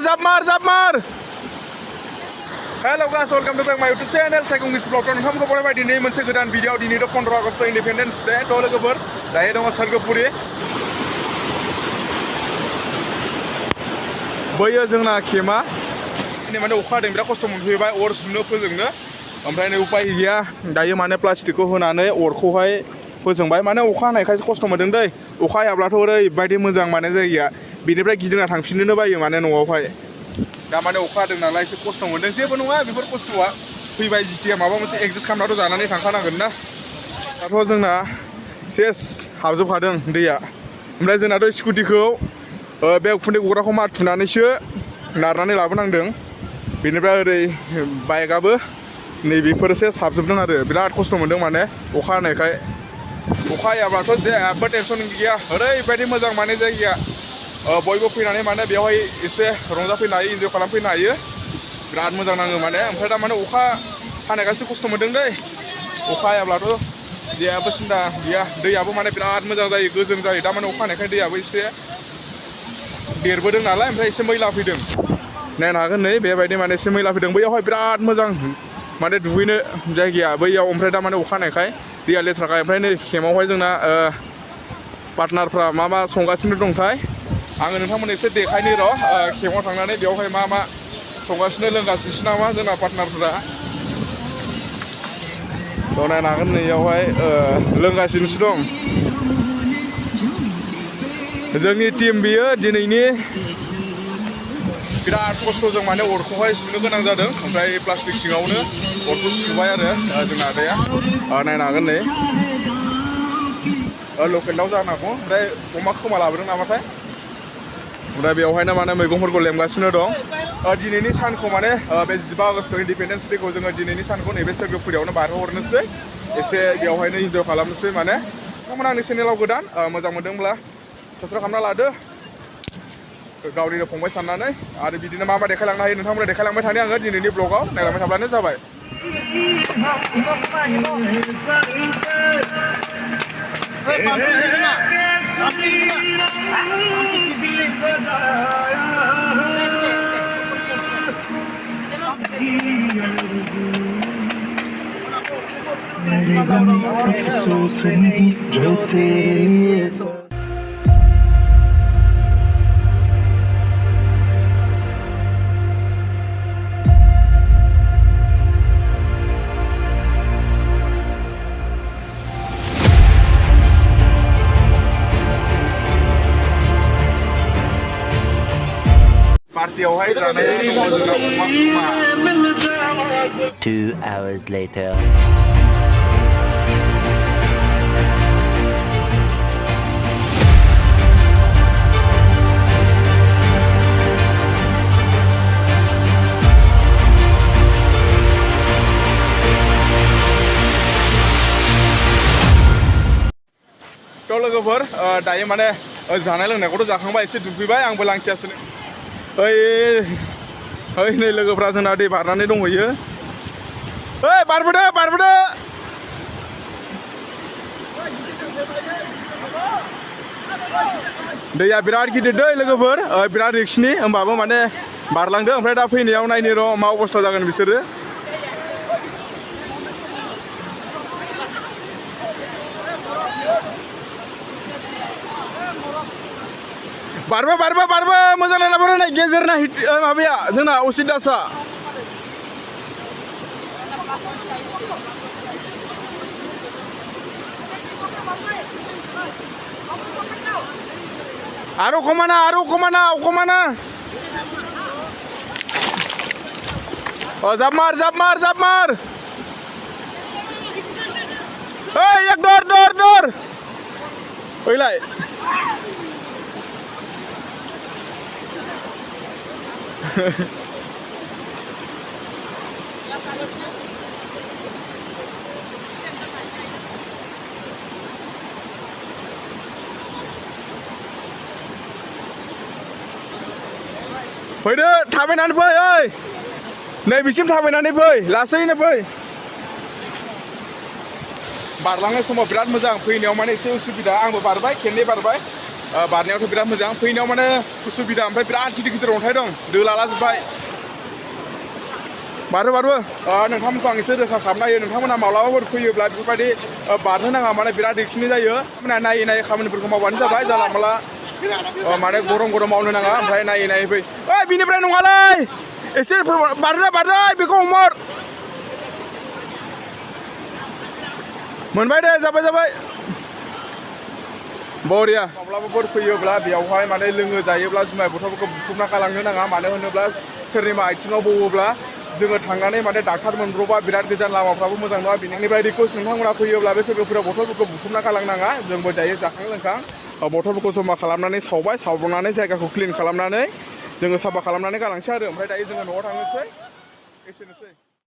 Zapmar. Hello guys, welcome to my YouTube channel. Saya Kungis Vlog. Nonton boleh baik di ini moncel kedan video di ini 15 Agustus Independence Day. Tolong keber. Daya dong Sargapuri. Boya जोंना खेमा ini माने अखा हादों बिराद खस्थ' मोनफैबाय अर सुनो फोजोंनो ओमफ्राय नै उपाय गैया दायो माने प्लास्टिकखौ होनानै अरखौहाय फोजोंबाय माने अखा हानायखायसो खस्थ' मोनदों दै अखा हायाब्लाथ' ओरैबायदि मोजां माने जायगाया बिनिफ्राय गिदिंना थांफिननोनो बायो माने न'आवहाय दा माने अखा हादों नालाय एसे खस्थ' मोनदों जेबो नङा बेफोर खस्थ'आ फैबाय जितिया माबा मोनसे एडजास्ट खालामनाथ' जानानै थांखानांगोन ना दाथ' जोंना सेस हाबजोबखादों दैया ओमफ्राय जोंनाथ' स्कुटिखौ बे उखुन्दै गग्राखौ माथुनानैसो नारनानै लाबोनांदों बेनिफ्राय ओरै बाइकआबो नैबेफोरसो साबजोबदों आरो बिराद खस्थ' मोनदों माने अखा हानायखाय अखा हायाब्लाथ' जेबो टेनसन गैया ओरैबायदि मोजां माने जायगाया बयबो फैनानै माने बेवहाय एसे रंजाफैनो हायो इन्जय खालामफैनो हायो बिराद मोजां नाङो माने ओमफ्राय दा माने अखा हानायखायसो खस्थ' मोनदों दै अखा हायाब्लाथ' जेबो सिन्था गैया दैयाबो माने बिराद मोजां जायो गोजों जायो दा माने अखा हानायखाय दैयाबो एसे देरबोदों नालाय ओमफ्राय एसे मैला फैदों नायनो हागोन नै बेबायदि माने एसे मैला फैदों बैयावहाय बिराद मोजां माने दुगैनो जायगाया बैयाव ओमफ्राय दा माने अखा हानायखाय दैया लेथ्राखाय ओमफ्राय नै खेमावहाय जोंना पार्टनारफ्रा मा संगासिनो दंथाय आङो नोंथांमोननो एसे देखायनो र' खेमाव थांनानै बेवहाय मा संगासिनो लोंगासिनो नामा जोंना पार्टनारफ्रा थ' नायनो हागोन नैयावहाय लोंगासिनोसो दं जोंनि टीम बियो दिनैनि बिराद खस्थ'जों माने अरखौहाय सुनो गोनां जादों ओमफ्राय प्लास्टिक सिङावनो अरखौ सुबाय आरो जोंना आदाया नायनो हागोन नै लकेल दाउ जानो हागौ ओमफ्राय अमा खोमा लाबोदों नामाथाय ओमफ्राय बेवहायनो माने मैगंफोरखौ लेमगासिनो दं दिनैनि सानखौ माने बे 15 आगस्ट इन्डिपेन्डेन्स डेखौ जोङो दिनैनि सानखौ नैबे सोरगोफुरियावनो बारहोहरनोसै एसे बेवहायनो इन्जय खालामनोसै माने नोंथांमोना आंनि चेनेलाव गोदान मोजां मोनदोंब्ला साबस्क्राइब खालामना लादो गावनिनो फंबाय साननानै आरो बिदिनो मा देखायलांनो हायो नोंथांमोना देखायलांबाय थानो आङो दिनैनि ब्लगाव नायलांबाय थाब्लानो जाबाय पार्टियावहाय जानाय दङ जोंना अमा खोमा 2 hours later थ' लोगोफोर दायो माने जानाय लोंनायखौथ' जाखांबाय एसे दुगैबाय आंबो लांथियासो ओइ नै लोगोफ्रा जोंना दै बारनानै दंहैयो ओइ बारबोदो दैया बिराद गिदिर दै लोगोफोर बिराद रिक्सनि होमबाबो माने बारलांदो ओमफ्राय दा फैनायाव नायनो र' मा अबस्था जागोन बिसोरो बारबो मोजां नायलाबो नाय गेजेरना माबाया जोंना असित दासआ आरो खमाना जाबमार ओइ एक दर ओइलाय फैदो थाबायनानै फै ओइ नै बिसिम थाबायनानै फै लासैनो फै बारलांनाय समाव बिराद मोजां फैनायाव माने एसे उसुबिदा आंबो बारबाय खेबनै बारबाय बारनायावथ' बिराद मोजां फैनायाव माने उसुबिदा ओमफ्राय बिराद गिदिर गिदिर अन्थाइ दं दोलालाजोब्बाय बारो नोंथांमोनखौ आं एसे रोखा खालामना होयो नोंथांमोना माब्लाबाफोर फैयोब्ला बेफोरबायदि बारनो नाङा माने बिराद रिस्कनि जायो नायै नायै खामानिफोरखौ मावबानो जाबाय जानला मानला माने गरम मावनो नाङा ओमफ्राय नायै फै ओइ बिनिफ्राय नङालै एसे बारदो बेखौ हमर मोनबाय दे जाबाय बरिया माब्लाबाफोर फैयोब्ला बेयावहाय माने लोङो जायोब्ला जुमाय बथलफोरखौ बुख्रुबना गालांनो नाङा मानो होनोब्ला सोरनिबा आथिङाव बौवोब्ला जोङो थांनानै माने डाक्टार मोनब्रबा बिराद गोजान लामाफ्राबो मोजां नङा बेनिफ्राय रिक्वेस्ट नोंथांमोना फैयोब्ला बे सोरगोफुरियाव बथलफोरखौ बुख्रुबना गालांनाङा जोंबो दायो जाखां लोंखां बथलफोरखौ जमा खालामनानै सावब्रनानै जायगाखौ क्लिन खालामनानै जोङो साफा खालामनानै गालांसै आरो ओमफ्राय दायो जोङो न'आव थांनोसै एसेनोसै